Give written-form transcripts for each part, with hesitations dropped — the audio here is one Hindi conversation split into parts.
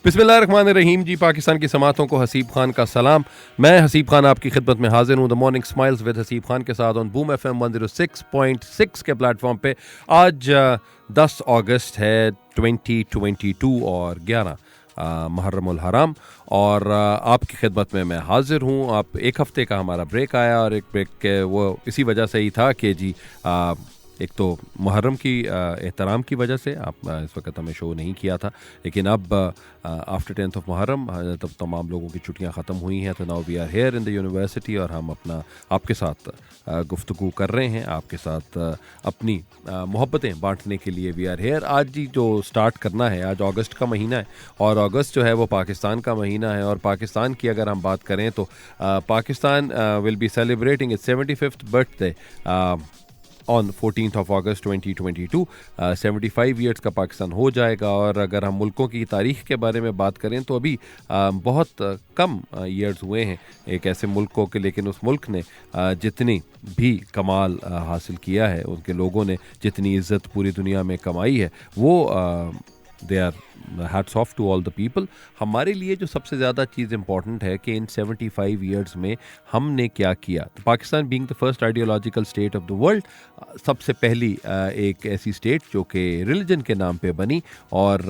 बिस्मिल्लाहिर्रहमानिर्रहीम जी। पाकिस्तान की समातों को हसीब खान का सलाम। मैं हसीब खान आपकी खिदमत में हाजिर हूँ the morning smiles with Haseeb Khan के साथ ऑन बूम FM 106.6 के प्लेटफॉर्म पे। आज 10 अगस्त है 2022 और 11 मुहर्रम उल हराम। और आपकी खिदमत में मैं हाजिर हूँ। आप एक हफ़्ते का हमारा ब्रेक आया और एक ब्रेक के वो इसी वजह से ही था कि जी एक तो मुहर्रम की एहतराम की वजह से आप इस वक्त हमें शो नहीं किया था, लेकिन अब आफ्टर 10th ऑफ मुहर्रम तब तमाम लोगों की छुट्टियां ख़त्म हुई हैं, तो now we are here in the university और हम अपना आपके साथ गुफ्तगू कर रहे हैं, आपके साथ अपनी मोहब्बतें बांटने के लिए वी आर हेयर। आज जी जो स्टार्ट करना है, आज अगस्त का महीना है और अगस्त जो है वो पाकिस्तान का महीना है। और पाकिस्तान की अगर हम बात करें तो Pakistan will be celebrating it's 75th birthday on 14th of August 2022। 75 years का पाकिस्तान हो जाएगा। और अगर हम मुल्कों की तारीख़ के बारे में बात करें तो अभी बहुत कम ईयर्स हुए हैं एक ऐसे मुल्क को कि, लेकिन उस मुल्क ने जितनी भी कमाल हासिल किया है, उनके लोगों ने जितनी इज़्ज़त पूरी दुनिया में कमाई है, वो they are hats off to all the people. हमारे लिए जो सबसे ज़्यादा चीज़ इंपॉर्टेंट है कि इन 75 ईयर्स में हमने क्या किया। तो Pakistan being the first ideological state of the world, सबसे पहली एक ऐसी स्टेट जो कि रिलीजन के नाम पे बनी। और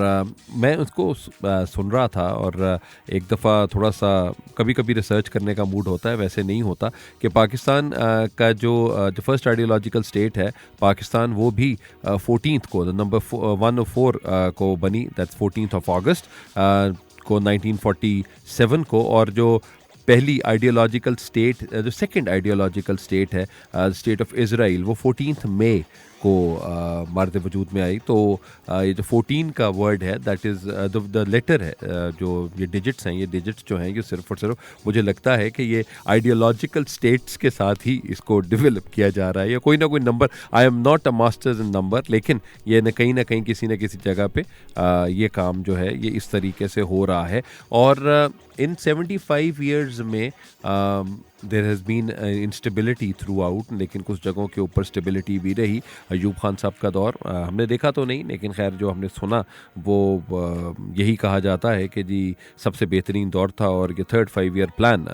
मैं उसको सुन रहा था और एक दफ़ा थोड़ा सा कभी कभी रिसर्च करने का मूड होता है, वैसे नहीं होता, कि पाकिस्तान का जो फर्स्ट आइडियोलॉजिकल स्टेट है पाकिस्तान, वो भी 14th को नंबर 104 को बनी, दैट्स 14th ऑफ अगस्त को 1947 को। और जो पहली आइडियोलॉजिकल स्टेट, जो सेकंड आइडियोलॉजिकल स्टेट है स्टेट ऑफ इज़राइल, वो 14th मई को मारते वजूद में आई। तो ये जो 14 का वर्ड है, दैट इज़ द लेटर है, जो ये डिजिट्स हैं, ये डिजिट्स जो हैं ये सिर्फ और सिर्फ मुझे लगता है कि ये आइडियोलॉजिकल स्टेट्स के साथ ही इसको डेवलप किया जा रहा है, या कोई ना कोई number. I am not a masters in number, लेकिन ये न कहीं किसी न किसी जगह पे ये काम जो है ये इस तरीके से हो रहा है। और इन 75 ईयर्स में there has been instability throughout, लेकिन कुछ जगहों के ऊपर स्टेबिलिटी भी रही। अयूब खान साहब का दौर हमने देखा तो नहीं, लेकिन खैर जो हमने सुना वो यही कहा जाता है कि जी सबसे बेहतरीन दौर था। और ये 3rd 5 ईयर प्लान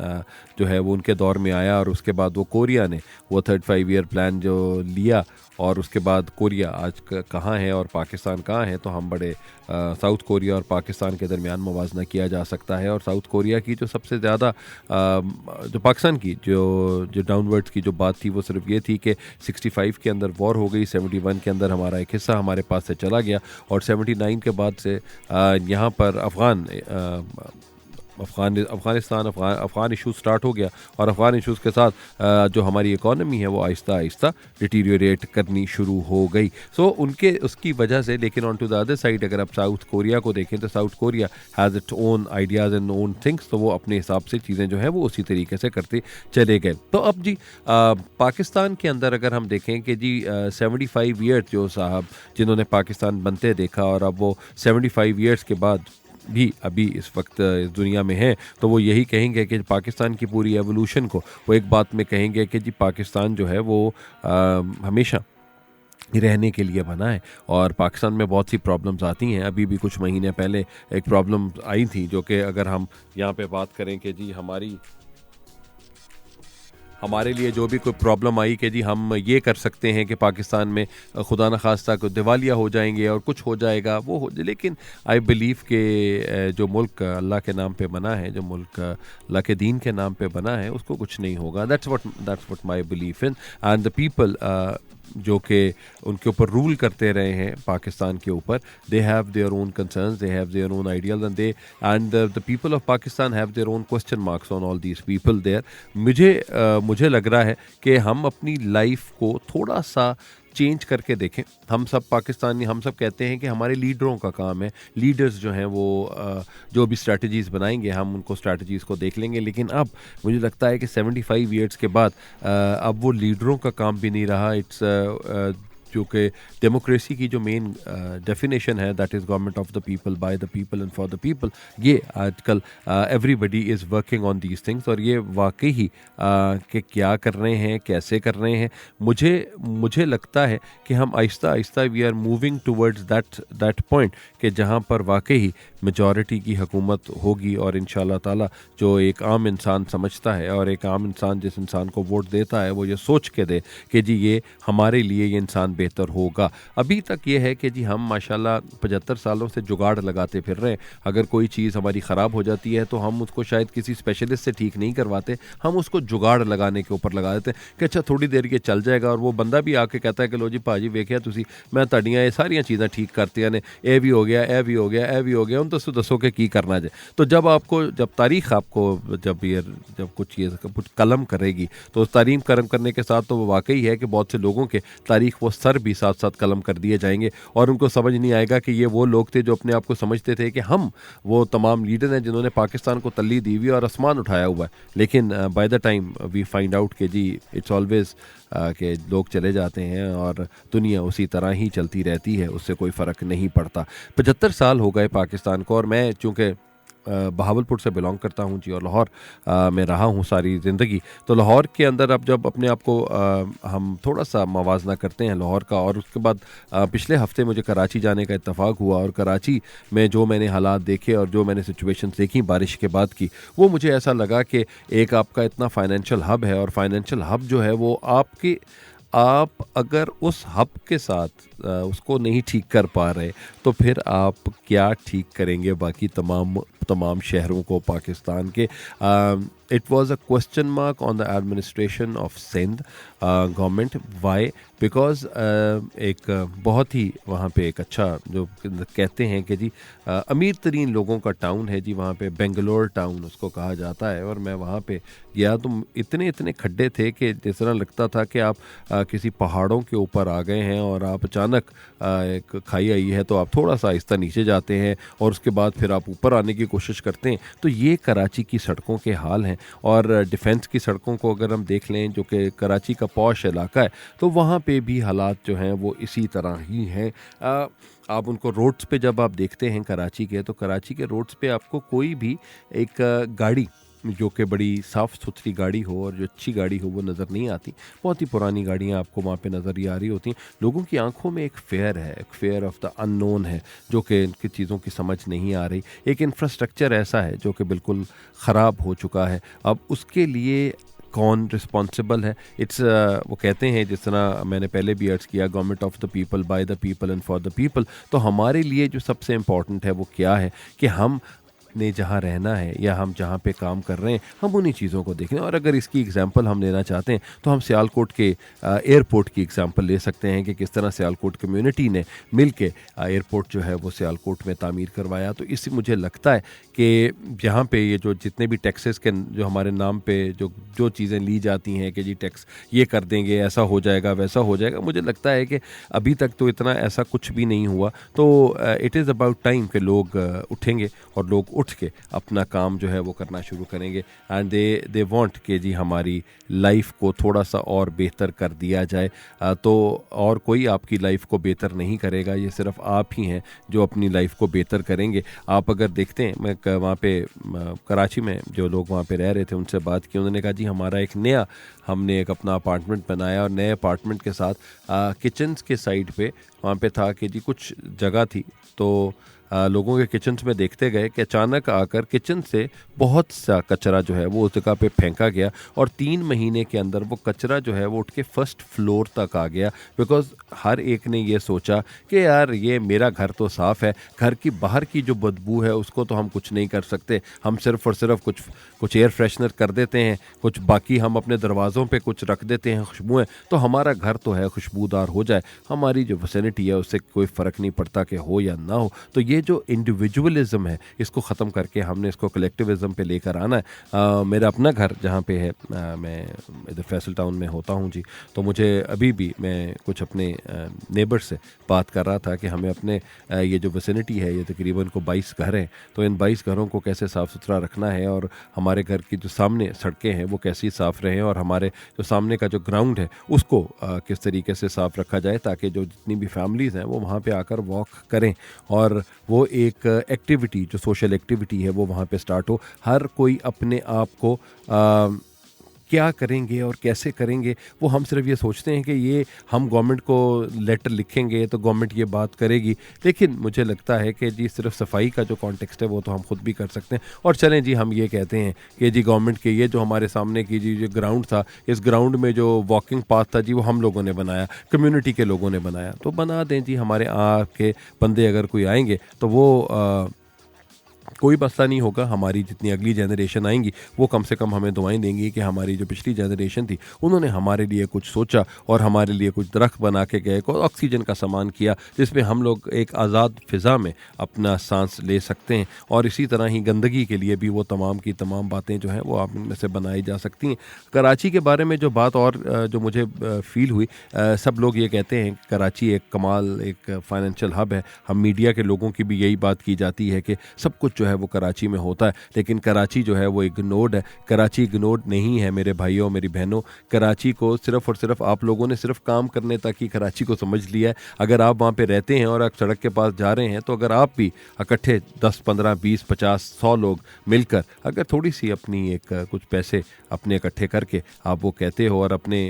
जो है वो उनके दौर में आया, और उसके बाद वो कोरिया ने वो 3rd 5 ईयर प्लान जो लिया, और उसके बाद कोरिया आज कहाँ है और पाकिस्तान कहाँ है, तो हम बड़े साउथ कोरिया और पाकिस्तान के दरमियान मुवाजना किया जा सकता है। और साउथ कोरिया की जो सबसे ज़्यादा जो पाकिस्तान की जो डाउनवर्ड्स की जो बात थी, वो सिर्फ ये थी कि 65 के अंदर वॉर हो गई, 71 के अंदर हमारा एक हिस्सा हमारे पास से चला गया, और 79 के बाद से यहाँ पर अफ़गान इशू स्टार्ट हो गया। और अफ़गान इशूज़ के साथ जो हमारी इकॉनमी है वो आहिस्ता आहिस्ता डिटीरियोरेट करनी शुरू हो गई। सो उसकी वजह से, लेकिन on to the other side अगर आप साउथ कोरिया को देखें तो South Korea has its own ideas and own things, तो वो अपने हिसाब से चीज़ें जो हैं वो उसी तरीके से करते चले गए। तो अब जी पाकिस्तान के अंदर अगर हम देखें कि जी 75 ईयर्स जो साहब जिन्होंने पाकिस्तान बनते देखा, और अब वो 75 ईयर्स के बाद भी अभी इस वक्त इस दुनिया में है, तो वो यही कहेंगे कि पाकिस्तान की पूरी एवोल्यूशन को वो एक बात में कहेंगे कि जी पाकिस्तान जो है वो हमेशा रहने के लिए बना है। और पाकिस्तान में बहुत सी प्रॉब्लम्स आती हैं। अभी भी कुछ महीने पहले एक प्रॉब्लम आई थी, जो कि अगर हम यहाँ पे बात करें कि जी हमारे लिए जो भी कोई प्रॉब्लम आई कि जी हम ये कर सकते हैं कि पाकिस्तान में खुदा न खास्ता को दिवालिया हो जाएंगे और कुछ हो जाएगा, वो हो जाए, लेकिन आई बिलीव के जो मुल्क अल्लाह के नाम पे बना है, जो मुल्क अल्लाह के दीन के नाम पे बना है, उसको कुछ नहीं होगा। That's what my belief in. And the people जो कि उनके ऊपर रूल करते रहे हैं पाकिस्तान के ऊपर, they have their own concerns, they have their own ideas, and the people of Pakistan have their own question marks on all these people there. मुझे लग रहा है कि हम अपनी लाइफ को थोड़ा सा चेंज करके देखें। हम सब पाकिस्तानी, हम सब कहते हैं कि हमारे लीडरों का काम है, लीडर्स जो हैं वो जो भी स्ट्रैटेजीज़ बनाएंगे हम उनको स्ट्रैटेजीज़ को देख लेंगे। लेकिन अब मुझे लगता है कि 75 ईयर्स के बाद अब वो लीडरों का काम भी नहीं रहा। इट्स जो कि डेमोक्रेसी की जो मेन डेफिनेशन है, that is government of the people, by the people and for the people, ये आजकल everybody is working on these things, और ये वाकई ही कि क्या कर रहे हैं, कैसे कर रहे हैं, मुझे लगता है कि हम आहिस्ता आहिस्ता we are moving towards that point कि जहाँ पर वाकई ही मेजॉरिटी की हुकूमत होगी, और इंशाल्लाह ताला जो एक आम इंसान समझता है, और एक आम इंसान जिस इंसान को वोट देता है वो ये सोच के दे कि जी ये हमारे लिए ये इंसान बेहतर होगा। अभी तक ये है कि जी हम माशाल्लाह 75 सालों से जुगाड़ लगाते फिर रहे हैं। अगर कोई चीज़ हमारी ख़राब हो जाती है तो हम उसको शायद किसी स्पेशलिस्ट से ठीक नहीं करवाते, हम उसको जुगाड़ लगाने के ऊपर लगा देते हैं कि अच्छा थोड़ी देर ये चल जाएगा, और वो बंदा भी आके कहता है कि लो जी भाजी वेखिया तुसी मैं तुहाडियां ये सारियां चीज़ां ठीक करतियां ने, ए भी हो गया, ए भी हो गया, ए भी हो गया, हम दसो कि की करना जाए। तो जब तारीख आपको जब कुछ कलम करेगी तो तारीख कलम करने के साथ तो वो वाकई है कि बहुत से लोगों के तारीख वो सर भी साथ साथ कलम कर दिए जाएंगे, और उनको समझ नहीं आएगा कि ये वो लोग थे जो अपने आप को समझते थे कि हम वो तमाम लीडर हैं जिन्होंने पाकिस्तान को तल्ली दी हुई और आसमान उठाया हुआ है। लेकिन by the time we find out कि जी इट्स ऑलवेज कि लोग चले जाते हैं और दुनिया उसी तरह ही चलती रहती है, उससे कोई फ़र्क नहीं पड़ता। 75 साल हो गए पाकिस्तान को, और मैं चूँकि बहावलपुर से बिलोंग करता हूँ जी, और लाहौर में रहा हूँ सारी ज़िंदगी, तो लाहौर के अंदर अब जब अपने आप को हम थोड़ा सा मवाजना करते हैं लाहौर का, और उसके बाद पिछले हफ्ते मुझे कराची जाने का इत्तेफाक हुआ, और कराची में जो मैंने हालात देखे और जो मैंने सिचुएशंस देखी बारिश के बाद की, वो मुझे ऐसा लगा कि एक आपका इतना फाइनेंशियल हब है, और फाइनेंशियल हब जो है वो आप अगर उस हब के साथ उसको नहीं ठीक कर पा रहे तो फिर आप क्या ठीक करेंगे बाकी तमाम शहरों को पाकिस्तान के। It was a question mark on the administration of Sindh government. Why? Because एक बहुत ही वहाँ पे एक अच्छा जो कहते हैं कि जी अमीर तरीन लोगों का टाउन है जी, वहाँ पे बेंगलोर टाउन उसको कहा जाता है, और मैं वहाँ पे गया तो इतने खड्डे थे कि जिस तरह लगता था कि आप किसी पहाड़ों के ऊपर आ गए हैं, और आप अचानक एक खाई आई है तो आप थोड़ा सा आहिस्ता नीचे जाते हैं और उसके बाद फिर आप ऊपर आने की कोशिश करते हैं। तो ये कराची की सड़कों के हाल हैं, और डिफेंस की सड़कों को अगर हम देख लें जो कि कराची का पॉश इलाका है, तो वहाँ पे भी हालात जो हैं वो इसी तरह ही हैं। आप उनको रोड्स पे जब आप देखते हैं कराची के, तो कराची के रोड्स पे आपको कोई भी एक गाड़ी जो कि बड़ी साफ़ सुथरी गाड़ी हो और जो अच्छी गाड़ी हो वो नज़र नहीं आती। बहुत ही पुरानी गाड़ियाँ आपको वहाँ पे नज़र ही आ रही होती हैं। लोगों की आंखों में एक फेयर है, एक फेयर ऑफ द अननोन है, जो कि इनकी चीज़ों की समझ नहीं आ रही। एक इंफ्रास्ट्रक्चर ऐसा है जो कि बिल्कुल ख़राब हो चुका है। अब उसके लिए कौन रिस्पॉन्सिबल है? इट्स वो कहते हैं, जिस तरह मैंने पहले भी अर्ज़ किया, government of the people, by the people and for the people. तो हमारे लिए जो सबसे इम्पॉर्टेंट है वो क्या है कि हम ने जहाँ रहना है या हम जहाँ पे काम कर रहे हैं, हम उन्हीं चीज़ों को देखें। और अगर इसकी एग्जांपल हम लेना चाहते हैं तो हम सियालकोट के एयरपोर्ट की एग्जांपल ले सकते हैं कि किस तरह सियालकोट कम्युनिटी ने मिल के एयरपोर्ट जो है वो सियालकोट में तामीर करवाया। तो इससे मुझे लगता है कि यहाँ पे ये जो जितने भी टैक्सेस के जो हमारे नाम पे जो चीज़ें ली जाती हैं कि जी टैक्स ये कर देंगे, ऐसा हो जाएगा, वैसा हो जाएगा, मुझे लगता है कि अभी तक तो इतना ऐसा कुछ भी नहीं हुआ। तो इट इज़ अबाउट टाइम कि लोग उठेंगे और लोग उठ के अपना काम जो है वो करना शुरू करेंगे, एंड दे वांट कि जी हमारी लाइफ को थोड़ा सा और बेहतर कर दिया जाए। तो और कोई आपकी लाइफ को बेहतर नहीं करेगा, ये सिर्फ आप ही हैं जो अपनी लाइफ को बेहतर करेंगे। आप अगर देखते हैं, मैं वहाँ पे कराची में जो लोग वहाँ पे रह रहे थे उनसे बात की, उन्होंने कहा जी हमने एक अपना अपार्टमेंट बनाया, और नए अपार्टमेंट के साथ किचन्स के साइड पे वहाँ पे था कि जी कुछ जगह थी, तो लोगों के किचन्स में देखते गए कि अचानक आकर किचन से बहुत सा कचरा जो है वो उस जगह पे फेंका गया, और 3 महीने के अंदर वो कचरा जो है वो उठ के फर्स्ट फ्लोर तक आ गया। बिकॉज़ हर एक ने ये सोचा कि यार ये मेरा घर तो साफ़ है, घर की बाहर की जो बदबू है उसको तो हम कुछ नहीं कर सकते, हम सिर्फ़ और सिर्फ कुछ एयर फ्रेशनर कर देते हैं, कुछ बाकी हम अपने दरवाज़ों पे कुछ रख देते हैं खुशबुएँ, तो हमारा घर तो है खुशबूदार हो जाए, हमारी जो विसिनिटी है उससे कोई फ़र्क नहीं पड़ता कि हो या ना हो। तो ये ये जो इंडिविजुअलिज्म है इसको ख़त्म करके हमने इसको कलेक्टिविज्म पे लेकर आना है। मेरा अपना घर जहाँ पे है, मैं इधर फैसल टाउन में होता हूँ जी, तो मुझे अभी भी मैं कुछ अपने नेबर से बात कर रहा था कि हमें अपने ये जो विसिनिटी है, ये तकरीबन को 22 घर हैं, तो इन 22 घरों को कैसे साफ़ सुथरा रखना है और हमारे घर की जो सामने सड़कें हैं वो कैसी साफ़ रहें और हमारे जो सामने का जो ग्राउंड है उसको किस तरीके से साफ़ रखा जाए ताकि जो जितनी भी फैमिलीज़ हैं वो वहाँ पे आकर वॉक करें और वो एक एक्टिविटी जो सोशल एक्टिविटी है वो वहाँ पे स्टार्ट हो। हर कोई अपने आप को क्या करेंगे और कैसे करेंगे वो हम सिर्फ ये सोचते हैं कि ये हम गवर्नमेंट को लेटर लिखेंगे तो गवर्नमेंट ये बात करेगी, लेकिन मुझे लगता है कि जी सिर्फ सफाई का जो कॉन्टेक्स्ट है वो तो हम खुद भी कर सकते हैं। और चलें जी, हम ये कहते हैं कि जी गवर्नमेंट के ये जो हमारे सामने की जी जो ग्राउंड था, इस ग्राउंड में जो वॉकिंग पाथ था जी वो हम लोगों ने बनाया, कम्युनिटी के लोगों ने बनाया, तो बना दें जी। हमारे आपके बंदे अगर कोई आएंगे तो वो कोई मसला नहीं होगा। हमारी जितनी अगली जनरेशन आएंगी वो कम से कम हमें दुआएं देंगी कि हमारी जो पिछली जनरेशन थी उन्होंने हमारे लिए कुछ सोचा और हमारे लिए कुछ दरख्त बना के गए, को ऑक्सीजन का सामान किया जिसमें हम लोग एक आज़ाद फ़िज़ा में अपना सांस ले सकते हैं। और इसी तरह ही गंदगी के लिए भी वो तमाम की तमाम बातें जो हैं वो आप में से बनाई जा सकती हैं। कराची के बारे में जो बात और जो मुझे फ़ील हुई, सब लोग ये कहते हैं कराची एक कमाल एक फ़ाइनेंशियल हब है। हम मीडिया के लोगों की भी यही बात की जाती है कि सब कुछ जो है वो कराची में होता है, लेकिन कराची जो है वो इग्नोर्ड है। कराची इग्नोर्ड नहीं है मेरे भाइयों मेरी बहनों। कराची को सिर्फ और सिर्फ आप लोगों ने सिर्फ काम करने तक ही कराची को समझ लिया है। अगर आप वहाँ पे रहते हैं और आप सड़क के पास जा रहे हैं तो अगर आप भी इकट्ठे 10, 15, 20, 50, 100 लोग मिलकर अगर थोड़ी सी अपनी एक कुछ पैसे अपने इकट्ठे करके आप वो कहते हो और अपने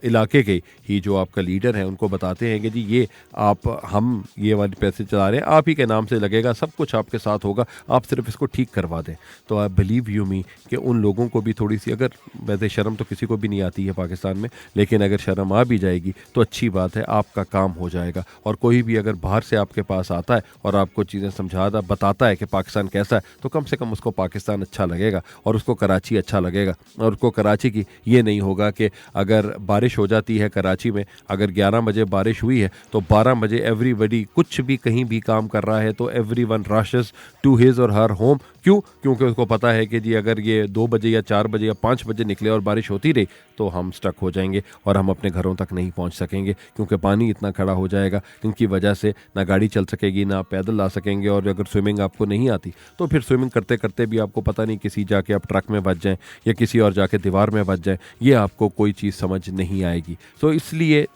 इलाके के ही जो आपका लीडर है उनको बताते हैं कि जी ये आप हम ये वाले पैसे चला रहे हैं, आप ही के नाम से लगेगा, सब कुछ आपके साथ होगा, आप सिर्फ इसको ठीक करवा दें, तो आई बिलीव यू मी कि उन लोगों को भी थोड़ी सी, अगर वैसे शर्म तो किसी को भी नहीं आती है पाकिस्तान में, लेकिन अगर शर्म आ भी जाएगी तो अच्छी बात है, आपका काम हो जाएगा। और कोई भी अगर बाहर से आपके पास आता है और आपको चीज़ें समझाता बताता है कि पाकिस्तान कैसा है, तो कम से कम उसको पाकिस्तान अच्छा लगेगा और उसको कराची अच्छा लगेगा। और उसको कराची की ये नहीं होगा कि अगर बारिश हो जाती है कराची में, अगर 11 बजे बारिश हुई है तो 12 बजे एवरीबडी कुछ भी कहीं भी काम कर रहा है तो एवरीवन रशेस टू हिज और हर होम। क्यों? क्योंकि उसको पता है कि जी अगर ये 2 बजे या 4 बजे या 5 बजे निकले और बारिश होती रही तो हम स्टक हो जाएंगे और हम अपने घरों तक नहीं पहुंच सकेंगे, क्योंकि पानी इतना खड़ा हो जाएगा जिनकी वजह से ना गाड़ी चल सकेगी ना पैदल आ सकेंगे। और अगर स्विमिंग आपको नहीं आती तो फिर स्विमिंग करते करते भी आपको पता नहीं किसी जाके आप ट्रक में बच जाएं या किसी और जाके दीवार में बच जाएं, ये आपको कोई चीज़ समझ नहीं आएगी। तो इसलिए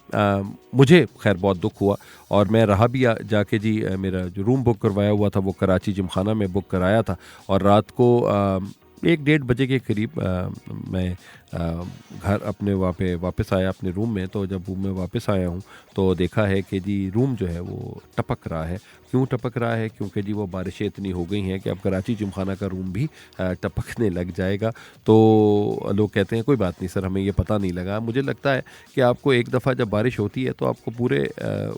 मुझे खैर बहुत दुख हुआ और मैं रहा भी जाके जी, मेरा जो रूम बुक करवाया हुआ था वो कराची जिमखाना में बुक कराया था और रात को 1-1:30 बजे के करीब मैं घर अपने वहाँ पे वापस आया अपने रूम में। तो जब रूम में वापस आया हूँ तो देखा है कि जी रूम जो है वो टपक रहा है। क्यों टपक रहा है? क्योंकि जी वो बारिशें इतनी हो गई हैं कि अब कराची जिमखाना का रूम भी टपकने लग जाएगा। तो लोग कहते हैं कोई बात नहीं सर, हमें ये पता नहीं लगा। मुझे लगता है कि आपको एक दफ़ा जब बारिश होती है तो आपको पूरे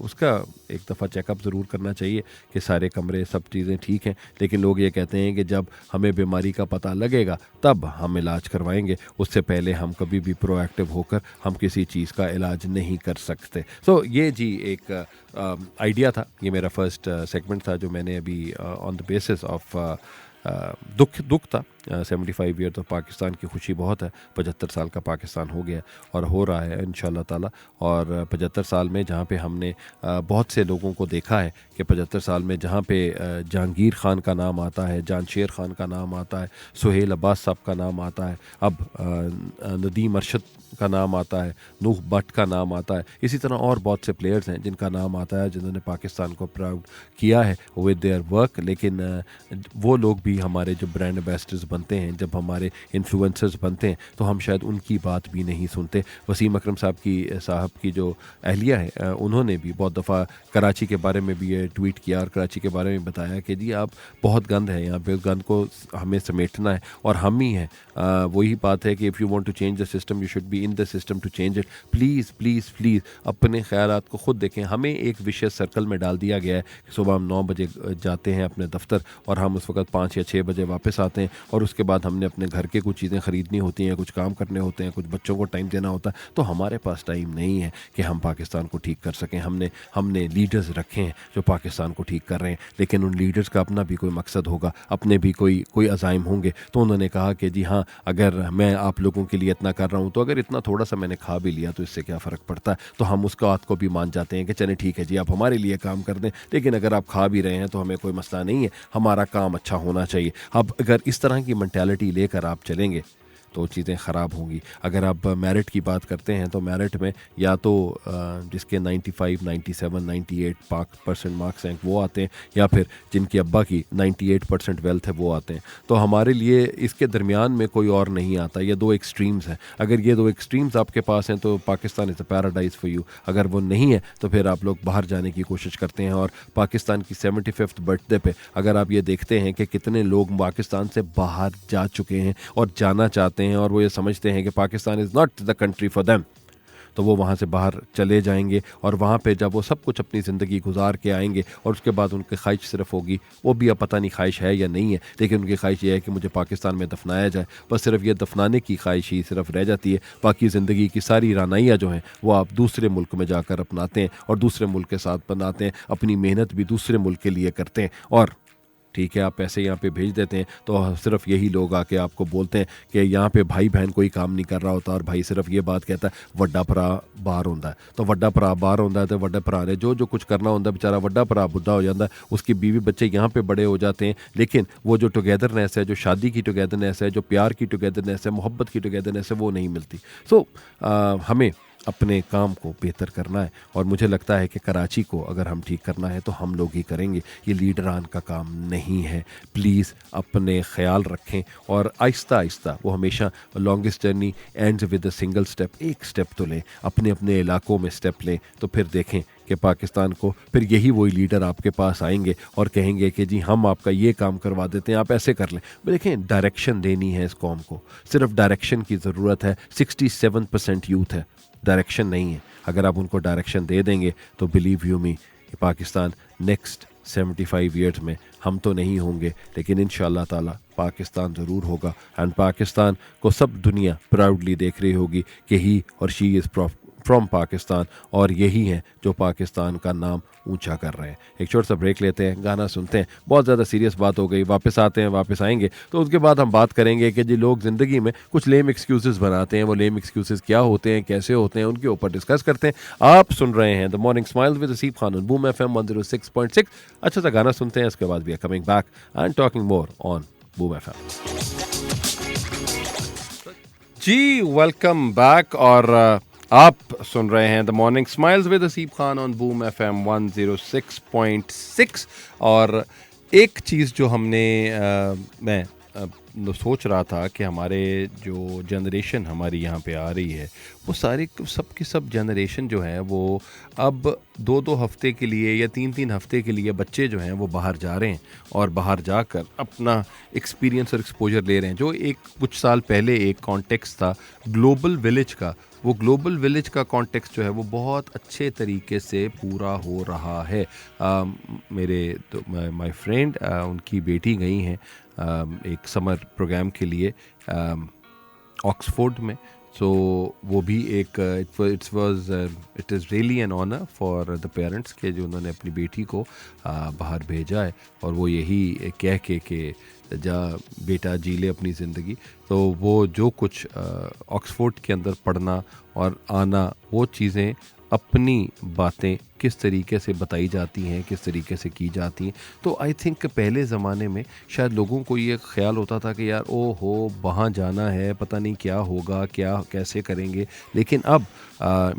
उसका एक दफ़ा चेकअप ज़रूर करना चाहिए कि सारे कमरे सब चीज़ें ठीक हैं। लेकिन लोग ये कहते हैं कि जब हमें बीमारी का पता लगेगा तब हम इलाज करवाएंगे, उससे पहले हम कभी भी प्रोएक्टिव होकर हम किसी चीज़ का इलाज नहीं कर सकते। सो ये जी एक आइडिया था, ये मेरा फर्स्ट सेगमेंट था जो मैंने अभी ऑन द बेसिस ऑफ दुख था। 75 ईयर तो पाकिस्तान की खुशी बहुत है, 75 साल का पाकिस्तान हो गया और हो रहा है इंशाल्लाह ताला। और 75 साल में जहाँ पे हमने बहुत से लोगों को देखा है कि 75 साल में जहाँ पे जहांगीर ख़ान का नाम आता है, जानशेर ख़ान का नाम आता है, सुहेल अब्बास साहब का नाम आता है, अब नदीम अरशद का नाम आता है, नूह भट्ट का नाम आता है, इसी तरह और बहुत से प्लेयर्स हैं जिनका नाम आता है जिन्होंने पाकिस्तान को प्राउड किया है विद देयर वर्क। लेकिन वो लोग भी हमारे जो ब्रांड एम्बेसडर्स बनते हैं, जब हमारे इन्फ्लुएंसर्स बनते हैं तो हम शायद उनकी बात भी नहीं सुनते। वसीम अकरम साहब की जो अहलिया है उन्होंने भी बहुत दफ़ा कराची के बारे में भी ये ट्वीट किया और कराची के बारे में बताया कि जी आप बहुत गंद है यहाँ पे, उस गंद को हमें समेटना है और हम ही हैं। वही बात है कि if you want to change the system you should be in the system to change it. Please please please अपने ख्यालात को खुद देखें। हमें एक विशेष सर्कल में डाल दिया गया है कि सुबह हम 9 बजे जाते हैं अपने दफ्तर और हम उस वक्त 5 या 6 बजे वापस आते हैं और उसके बाद हमने अपने घर के कुछ चीज़ें ख़रीदनी होती हैं, कुछ काम करने होते हैं, कुछ बच्चों को टाइम देना होता है। तो हमारे पास टाइम नहीं है कि हम पाकिस्तान को ठीक कर सकें। हमने लीडर्स रखे हैं जो पाकिस्तान को ठीक कर रहे हैं, लेकिन उन लीडर्स का अपना भी कोई मकसद होगा, अपने भी कोई अज़ाइम होंगे। तो उन्होंने कहा कि जी हाँ, अगर मैं आप लोगों के लिए इतना कर रहा हूँ, तो अगर इतना थोड़ा सा मैंने खा भी लिया तो इससे क्या फ़र्क पड़ता है। तो हम उसका बात को भी मान जाते हैं कि चलें ठीक है जी, आप हमारे लिए काम कर दें, लेकिन अगर आप खा भी रहे हैं तो हमें कोई मसला नहीं है, हमारा काम अच्छा होना चाहिए। अब अगर इस तरह की मेंटालिटी लेकर आप चलेंगे तो चीज़ें ख़राब होंगी। अगर आप मेरिट की बात करते हैं तो मेरिट में या तो जिसके 95, 97, 98% मार्क्स हैं वो आते हैं, या फिर जिनके अब्बा की 98% वेल्थ है वो आते हैं। तो हमारे लिए इसके दरमियान में कोई और नहीं आता। ये दो एक्सट्रीम्स हैं। अगर ये दो एक्सट्रीम्स आपके पास हैं तो Pakistan is a paradise for you. अगर वो नहीं है तो फिर आप लोग बाहर जाने की कोशिश करते हैं। और पाकिस्तान की 75th बर्थडे पे अगर आप ये देखते हैं कि कितने लोग पाकिस्तान से बाहर जा चुके हैं और जाना चाहते हैं, और वो ये समझते हैं कि Pakistan is not the country for them, तो वो वहाँ से बाहर चले जाएंगे। और वहाँ पे जब वो सब कुछ अपनी ज़िंदगी गुजार के आएंगे और उसके बाद उनकी ख्वाहिश सिर्फ होगी, वो भी अब पता नहीं ख्वाहिश है या नहीं है, लेकिन उनकी ख्वाहिश ये है कि मुझे पाकिस्तान में दफनाया जाए। बस सिर्फ ये दफनाने की ख्वाहिश ही सिर्फ रह जाती है। बाकी ज़िंदगी की सारी रानाइयाँ जो हैं वो आप दूसरे मुल्क में जाकर अपनाते हैं और दूसरे मुल्क के साथ बनाते हैं, अपनी मेहनत भी दूसरे मुल्क के लिए करते हैं। और ठीक है, आप पैसे यहाँ पे भेज देते हैं तो सिर्फ यही लोग आके आपको बोलते हैं कि यहाँ पे भाई बहन कोई काम नहीं कर रहा होता, और भाई सिर्फ ये बात कहता है वड्डा भरा बाहर होता है। तो वड्डा भरा बाहर होता है तो वड्डे भरा ने जो कुछ करना होता है, बेचारा वड्डा भरा बुढ़ा हो जाता है, उसकी बीवी बच्चे यहाँ पे बड़े हो जाते हैं, लेकिन वो जो टुगेदरनेस है, जो शादी की टुगेदरनेस है, जो प्यार की टुगेदरनेस है, मोहब्बत की टुगेदरनेस है, वो नहीं मिलती। सो हमें अपने काम को बेहतर करना है, और मुझे लगता है कि कराची को अगर हम ठीक करना है तो हम लोग ही करेंगे, ये लीडरान का काम नहीं है। प्लीज़ अपने ख्याल रखें और आहिस्ता आहिस्ता, वो हमेशा longest journey ends with a single step, एक स्टेप तो लें, अपने अपने इलाकों में स्टेप लें, तो फिर देखें कि पाकिस्तान को फिर यही वही लीडर आपके पास आएंगे और कहेंगे कि जी हम आपका ये काम करवा देते हैं, आप ऐसे कर लें। देखें, डायरेक्शन देनी है इस कौम को, सिर्फ डायरेक्शन की ज़रूरत है। 67% यूथ है, डायरेक्शन नहीं है। अगर आप उनको डायरेक्शन दे देंगे तो believe you me, Pakistan next 75 years में हम तो नहीं होंगे, लेकिन इंशाअल्लाह ताला पाकिस्तान ज़रूर होगा। एंड पाकिस्तान को सब दुनिया प्राउडली देख रही होगी कि ही और शी इज़ फ्रॉम पाकिस्तान, और यही हैं जो पाकिस्तान का नाम ऊंचा कर रहे हैं। एक छोटा सा ब्रेक लेते हैं, गाना सुनते हैं। बहुत ज़्यादा सीरियस बात हो गई, वापस आते हैं, वापस आएंगे तो उसके बाद हम बात करेंगे कि जी लोग ज़िंदगी में कुछ लेम एक्सक्यूज़ेस बनाते हैं, वो लेम एक्सक्यूज़ेस क्या होते हैं, कैसे होते हैं, उनके ऊपर डिस्कस करते हैं। आप सुन रहे हैं the morning smiles with Haseeb Khan on Boom FM 106.6। अच्छा सा गाना सुनते हैं, उसके बाद we are coming back and talking more on Boom FM। जी वेलकम बैक, और आप सुन रहे हैं the morning smiles with Haseeb Khan on Boom FM 106.6। और एक चीज़ जो हमने मैं सोच रहा था कि हमारे जो जनरेशन हमारी यहाँ पे आ रही है, वो सारे सब की सब जनरेशन जो है वो अब 2-2 हफ्ते के लिए या 3-3 हफ्ते के लिए बच्चे जो हैं वो बाहर जा रहे हैं, और बाहर जाकर अपना एक्सपीरियंस और एक्सपोजर ले रहे हैं। जो एक कुछ साल पहले एक कॉन्टेक्स्ट था ग्लोबल विलेज का, वो ग्लोबल विलेज का कॉन्टेक्स्ट जो है वो बहुत अच्छे तरीके से पूरा हो रहा है। मेरे तो माय फ्रेंड, उनकी बेटी गई हैं एक समर प्रोग्राम के लिए ऑक्सफोर्ड में। सो वो भी एक it is really an honour for the parents के जो उन्होंने अपनी बेटी को बाहर भेजा है, और वो यही कह के कि जा बेटा जी ले अपनी ज़िंदगी। तो वो जो कुछ ऑक्सफोर्ड के अंदर पढ़ना और आना, वो चीज़ें, अपनी बातें किस तरीके से बताई जाती हैं, किस तरीके से की जाती हैं। तो आई थिंक पहले ज़माने में शायद लोगों को ये ख्याल होता था कि यार ओ हो वहाँ जाना है, पता नहीं क्या होगा, क्या कैसे करेंगे। लेकिन अब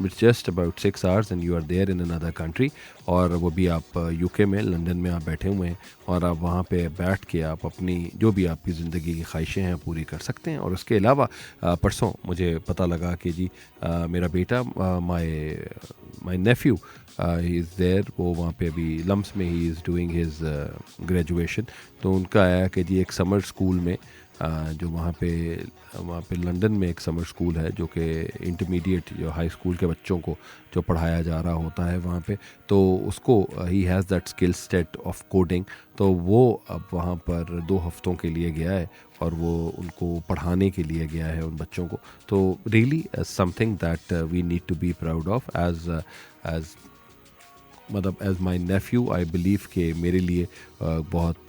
it's just about 6 hours and you are there in another country, और वो भी आप यूके में, लंदन में आप बैठे हुए हैं, और आप वहाँ पे बैठ के आप अपनी जो भी आपकी ज़िंदगी की ख्वाहिशें हैं पूरी कर सकते हैं। और उसके अलावा परसों मुझे पता लगा कि जी मेरा बेटा, my nephew, he is there, वो वहाँ पे अभी लम्स में ही इज़ डूइंग हिज ग्रेजुएशन। तो उनका आया कि जी एक समर स्कूल में, जो वहाँ पे लंदन में एक समर स्कूल है जो कि इंटरमीडिएट या हाई स्कूल के बच्चों को जो पढ़ाया जा रहा होता है वहाँ पे, तो उसको he has that skill set of coding. तो वो अब वहाँ पर 2 हफ्तों के लिए गया है, और वो उनको पढ़ाने के लिए गया है उन बच्चों को। तो really something that we need to be proud of as मतलब as my nephew I believe कि मेरे लिए बहुत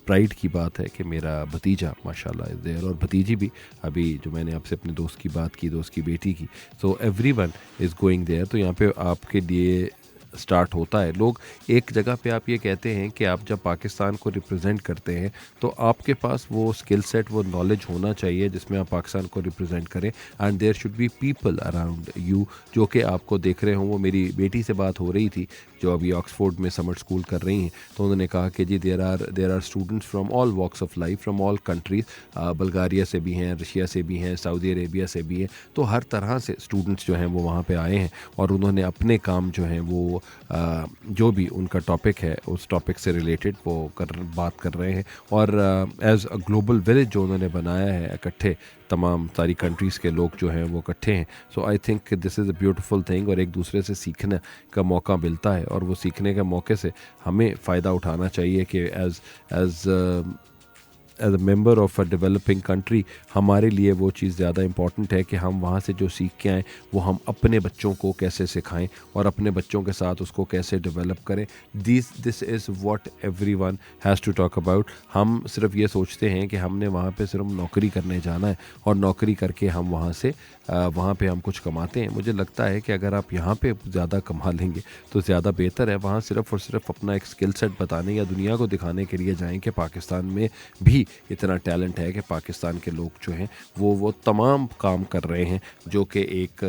प्राइड की बात है कि मेरा भतीजा माशाल्लाह इज़ देयर, और भतीजी भी। अभी जो मैंने आपसे अपने दोस्त की बात की, दोस्त की बेटी की, so everyone is going there. तो यहाँ पे आपके लिए स्टार्ट होता है। लोग एक जगह पे आप ये कहते हैं कि आप जब पाकिस्तान को रिप्रेजेंट करते हैं तो आपके पास वो स्किल सेट, वो नॉलेज होना चाहिए जिसमें आप पाकिस्तान को रिप्रेजेंट करें, and there should be people around you जो कि आपको देख रहे हों। वो मेरी बेटी से बात हो रही थी जो अभी ऑक्सफोर्ड में समर स्कूल कर रही हैं, तो उन्होंने कहा कि जी there are students from all walks of life, from all countries, Bulgaria से भी हैं, रशिया से भी हैं, सऊदी अरेबिया से भी हैं। तो हर तरह से स्टूडेंट्स जो हैं वो वहाँ पे आए हैं और उन्होंने अपने काम जो हैं वो जो भी उनका टॉपिक है उस टॉपिक से रिलेटेड वो बात कर रहे हैं। और एज अ ग्लोबल विलेज जो उन्होंने बनाया है, इकट्ठे तमाम सारी कंट्रीज़ के लोग जो हैं वो इकट्ठे हैं। So I think this is a beautiful thing, और एक दूसरे से सीखने का मौका मिलता है, और वो सीखने के मौके से हमें फ़ायदा उठाना चाहिए कि as as a member of a developing country हमारे लिए वो चीज़ ज़्यादा इंपॉर्टेंट है कि हम वहाँ से जो सीख के आएँ वो हम अपने बच्चों को कैसे सिखाएं और अपने बच्चों के साथ उसको कैसे डेवलप करें। This is what everyone has to talk about. हम सिर्फ ये सोचते हैं कि हमने वहाँ पे सिर्फ नौकरी करने जाना है और नौकरी करके हम वहाँ पे हम कुछ कमाते हैं। मुझे लगता है कि अगर आप यहाँ पे ज़्यादा कमा लेंगे तो ज़्यादा बेहतर है। वहाँ सिर्फ और सिर्फ अपना एक स्किल सेट बताने या दुनिया को दिखाने के लिए जाएं कि पाकिस्तान में भी इतना टैलेंट है, कि पाकिस्तान के लोग जो हैं वो तमाम काम कर रहे हैं जो कि एक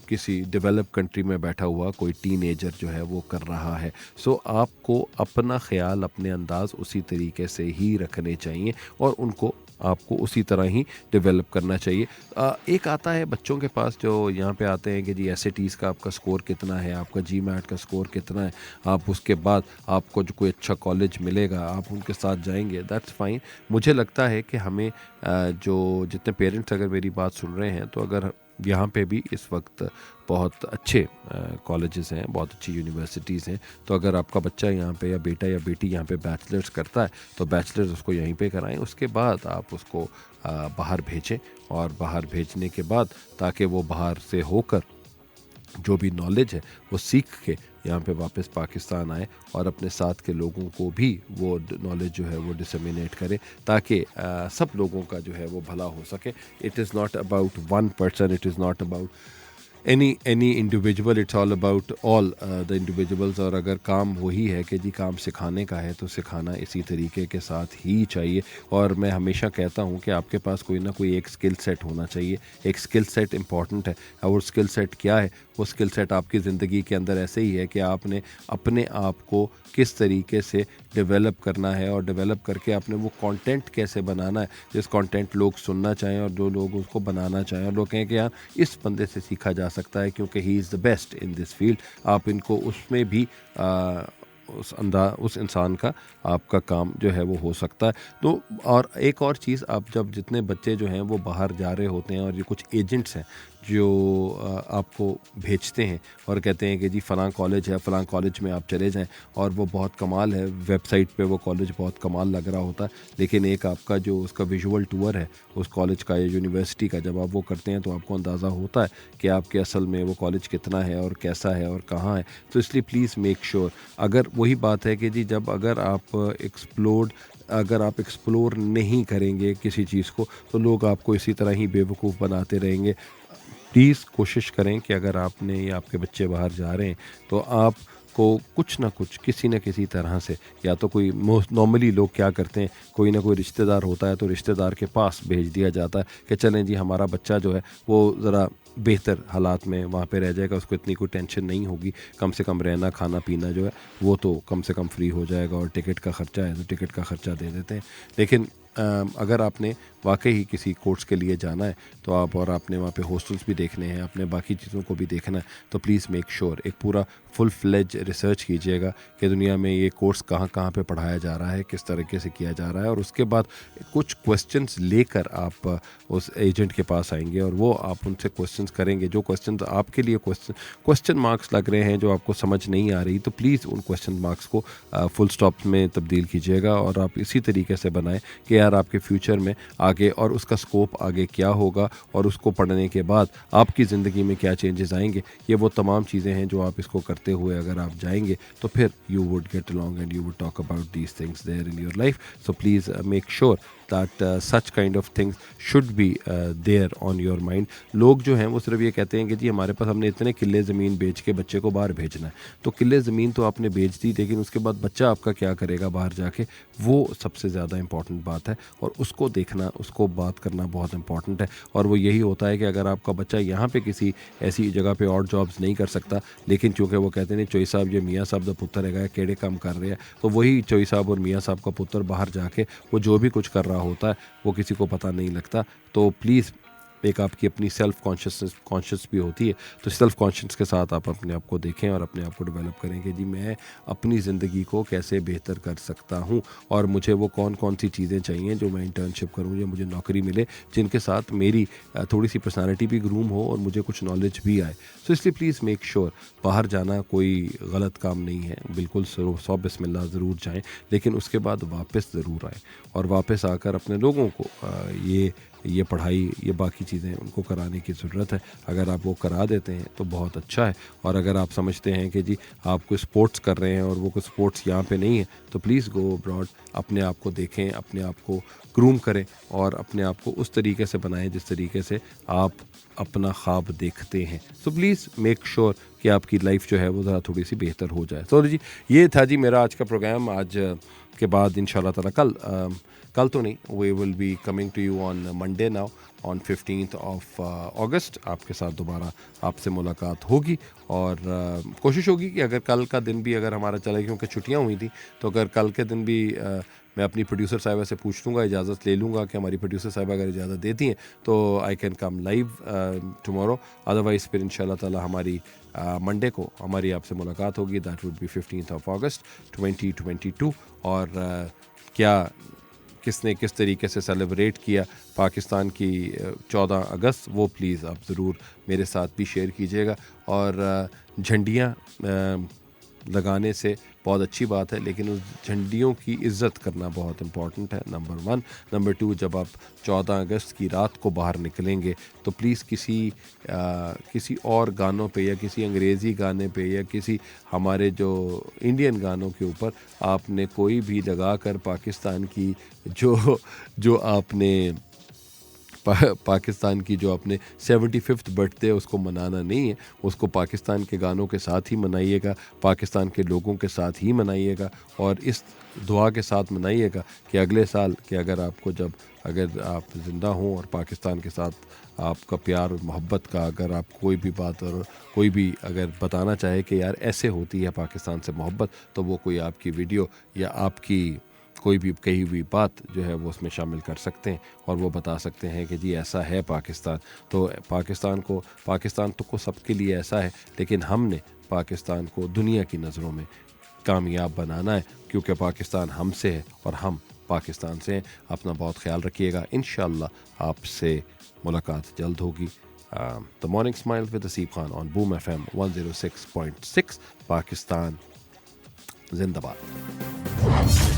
किसी डेवलप कंट्री में बैठा हुआ कोई टीनेजर जो है वो कर रहा है। सो आपको अपना ख्याल, अपने अंदाज़ उसी तरीके से ही रखने चाहिए और उनको आपको उसी तरह ही डेवलप करना चाहिए। एक आता है बच्चों के पास जो यहाँ पे आते हैं कि जी एसएटीज़ का आपका स्कोर कितना है, आपका जीमैट का स्कोर कितना है, आप उसके बाद आपको जो कोई अच्छा कॉलेज मिलेगा आप उनके साथ जाएंगे, दैट्स फाइन। मुझे लगता है कि हमें जो जितने पेरेंट्स अगर मेरी बात सुन रहे हैं तो अगर यहाँ पे भी इस वक्त बहुत अच्छे कॉलेजेस हैं, बहुत अच्छी यूनिवर्सिटीज़ हैं, तो अगर आपका बच्चा यहाँ पे या बेटा या बेटी यहाँ पे बैचलर्स करता है तो बैचलर्स उसको यहीं पे कराएं। उसके बाद आप उसको बाहर भेजें, और बाहर भेजने के बाद ताकि वो बाहर से होकर जो भी नॉलेज है वो सीख के यहाँ पे वापस पाकिस्तान आए और अपने साथ के लोगों को भी वो नॉलेज जो है वो डिसमिनेट करे, ताकि सब लोगों का जो है वो भला हो सके। It is not about one person, it is not about any individual, it's all about all the individuals। और अगर काम वही है कि जी काम सिखाने का है तो सिखाना इसी तरीके के साथ ही चाहिए। और मैं हमेशा कहता हूँ कि आपके पास कोई ना कोई एक स्किल सेट होना चाहिए। एक स्किल सेट इम्पॉर्टेंट है, और स्किल सेट क्या है? वो स्किल सेट आपकी ज़िंदगी के अंदर ऐसे ही है कि आपने अपने आप को किस तरीके से डेवलप करना है और डेवलप करके आपने वो कंटेंट कैसे बनाना है जिस कंटेंट लोग सुनना चाहें और जो लोग उसको बनाना चाहें और लोग कहें कि यार इस बंदे से सीखा जा सकता है क्योंकि he is the best in this field. आप इनको उसमें भी उस इंसान का आपका काम जो है वो हो सकता है। तो और एक और चीज़, आप जब जितने बच्चे जो हैं वो बाहर जा रहे होते हैं और ये कुछ एजेंट्स हैं जो आपको भेजते हैं और कहते हैं कि जी फ़लाँ कॉलेज है, फ़लाँ कॉलेज में आप चले जाएं और वो बहुत कमाल है, वेबसाइट पे वो कॉलेज बहुत कमाल लग रहा होता है, लेकिन एक आपका जो उसका विजुअल टूर है उस कॉलेज का या यूनिवर्सिटी का जब आप वो करते हैं तो आपको अंदाज़ा होता है कि आपके असल में वो कॉलेज कितना है और कैसा है और कहाँ है। तो इसलिए प्लीज़ मेक श्योर, अगर वही बात है कि जी जब अगर आप एक्सप्लोर नहीं करेंगे किसी चीज़ को तो लोग आपको इसी तरह ही बेवकूफ़ बनाते रहेंगे। प्लीज़ कोशिश करें कि अगर आपने या आपके बच्चे बाहर जा रहे हैं तो आप को कुछ ना कुछ किसी न किसी तरह से, या तो कोई नॉर्मली लोग क्या करते हैं, कोई ना कोई रिश्तेदार होता है तो रिश्तेदार के पास भेज दिया जाता है कि चलें जी हमारा बच्चा जो है वो ज़रा बेहतर हालात में वहाँ पे रह जाएगा, उसको इतनी कोई टेंशन नहीं होगी, कम से कम रहना खाना पीना जो है वो तो कम से कम फ्री हो जाएगा, और टिकट का ख़र्चा है तो टिकट का ख़र्चा दे देते हैं। लेकिन अगर आपने वाकई ही किसी कोर्स के लिए जाना है तो आपने वहाँ पे हॉस्टल्स भी देखने हैं, अपने बाकी चीज़ों को भी देखना है, तो प्लीज़ मेक श्योर एक पूरा फुल फ्लेज रिसर्च कीजिएगा कि दुनिया में ये कोर्स कहाँ कहाँ पे पढ़ाया जा रहा है, किस तरीके से किया जा रहा है, और उसके बाद कुछ क्वेश्चंस लेकर आप उस एजेंट के पास आएंगे और वो आप उनसे क्वेश्चंस करेंगे। जो क्वेश्चंस आपके लिए क्वेश्चन मार्क्स लग रहे हैं, जो आपको समझ नहीं आ रही, तो प्लीज़ उन क्वेश्चन मार्क्स को फुल स्टॉप में तब्दील कीजिएगा और आप इसी तरीके से बनाएं कि यार आपके फ्यूचर में आगे और उसका स्कोप आगे क्या होगा और उसको पढ़ने के बाद आपकी ज़िंदगी में क्या चेंजेस आएंगे, ये वो तमाम चीज़ें हैं जो आप इसको करते हुए अगर आप जाएंगे तो फिर you would get along and you would talk about these things there in your life. So please make sure that such kind of things should be there on your mind. लोग जो हैं वो सिर्फ ये कहते हैं कि जी हमारे पास हमने इतने किले ज़मीन बेच के बच्चे को बाहर भेजना है. तो किले ज़मीन तो आपने बेच दी, लेकिन उसके बाद बच्चा आपका क्या करेगा बाहर जाके, वो सबसे ज़्यादा इंपॉर्टेंट बात है. और उसको देखना, उसको बात करना बहुत इंपॉर्टेंट है. और वो यही होता है कि अगर आपका बच्चा यहाँ पे किसी ऐसी जगह पे और जॉब्स नहीं कर सकता, लेकिन चूँकि वो कहते हैं चोई साहब ये मियाँ साहब का पुत्र है केड़े काम कर रहे हैं, तो वही चोई साहब और मियाँ साहब का पुत्र बाहर जाके वो जो भी कुछ कर रहा होता है वो किसी को पता नहीं लगता. तो प्लीज़ एक आपकी अपनी सेल्फ कॉन्शियस भी होती है, तो सेल्फ कॉन्शियस के साथ आप अपने आप को देखें और अपने आप को डेवलप करें कि जी मैं अपनी ज़िंदगी को कैसे बेहतर कर सकता हूँ और मुझे वो कौन कौन सी चीज़ें चाहिए जो मैं इंटर्नशिप करूँ या मुझे नौकरी मिले जिनके साथ मेरी थोड़ी सी पर्सनालिटी भी ग्रूम हो और मुझे कुछ नॉलेज भी आए. सो इसलिए प्लीज़ मेक श्योर बाहर जाना कोई गलत काम नहीं है, बिल्कुल 100 बिस्मिल्लाह ज़रूर जाएँ, लेकिन उसके बाद वापस ज़रूर आएँ और वापस आकर अपने लोगों को ये पढ़ाई, ये बाकी चीज़ें उनको कराने की ज़रूरत है. अगर आप वो करा देते हैं तो बहुत अच्छा है. और अगर आप समझते हैं कि जी आप कोई स्पोर्ट्स कर रहे हैं और वो कोई स्पोर्ट्स यहाँ पे नहीं है, तो प्लीज़ गो अब्रॉड, अपने आप को देखें, अपने आप को ग्रूम करें और अपने आप को उस तरीके से बनाएं जिस तरीके से आप अपना ख्वाब देखते हैं. सो प्लीज़ मेक श्योर कि आपकी लाइफ जो है वो ज़रा थोड़ी सी बेहतर हो जाए. तो जी ये था जी मेरा आज का प्रोग्राम. आज के बाद इंशाल्लाह ताला कल तो नहीं, we will be coming to you on Monday now on 15th of August. आपके साथ दोबारा आपसे मुलाकात होगी और कोशिश होगी कि अगर कल का दिन भी अगर हमारा चले, क्योंकि छुट्टियां हुई थी, तो अगर कल के दिन भी मैं अपनी प्रोड्यूसर साहिबा से पूछ लूँगा, इजाज़त ले लूँगा कि हमारी प्रोड्यूसर साहिबा अगर इजाज़त देती हैं तो I can come live tomorrow. Otherwise फिर इंशाल्लाह ताला हमारी मंडे को हमारी आपसे मुलाकात होगी. That would be 15th of अगस्त 2022. और क्या किसने किस तरीके से सेलिब्रेट किया पाकिस्तान की 14 अगस्त, वो प्लीज़ आप ज़रूर मेरे साथ भी शेयर कीजिएगा. और झंडियाँ लगाने से बहुत अच्छी बात है, लेकिन उस झंडियों की इज़्ज़त करना बहुत इम्पॉर्टेंट है, नंबर 1. नंबर 2, जब आप 14 अगस्त की रात को बाहर निकलेंगे तो प्लीज़ किसी और गानों पे या किसी अंग्रेज़ी गाने पे या किसी हमारे जो इंडियन गानों के ऊपर आपने कोई भी लगा कर पाकिस्तान की जो आपने पाकिस्तान की जो अपने 75th बर्थडे उसको मनाना नहीं है. उसको पाकिस्तान के गानों के साथ ही मनाइएगा, पाकिस्तान के लोगों के साथ ही मनाइएगा और इस दुआ के साथ मनाइएगा कि अगले साल कि अगर आप ज़िंदा हों और पाकिस्तान के साथ आपका प्यार और मोहब्बत का अगर आप कोई भी बात और कोई भी अगर बताना चाहे कि यार ऐसे होती है पाकिस्तान से मोहब्बत, तो वो कोई आपकी वीडियो या आपकी कोई भी कही हुई बात जो है वो उसमें शामिल कर सकते हैं और वो बता सकते हैं कि जी ऐसा है पाकिस्तान. तो पाकिस्तान तो सबके लिए ऐसा है, लेकिन हमने पाकिस्तान को दुनिया की नज़रों में कामयाब बनाना है, क्योंकि पाकिस्तान हमसे है और हम पाकिस्तान से हैं. अपना बहुत ख्याल रखिएगा. इंशाअल्लाह आपसे मुलाकात जल्द होगी. The morning smile with Haseeb Khan on Boom FM 106.6. Pakistan जिंदाबाद.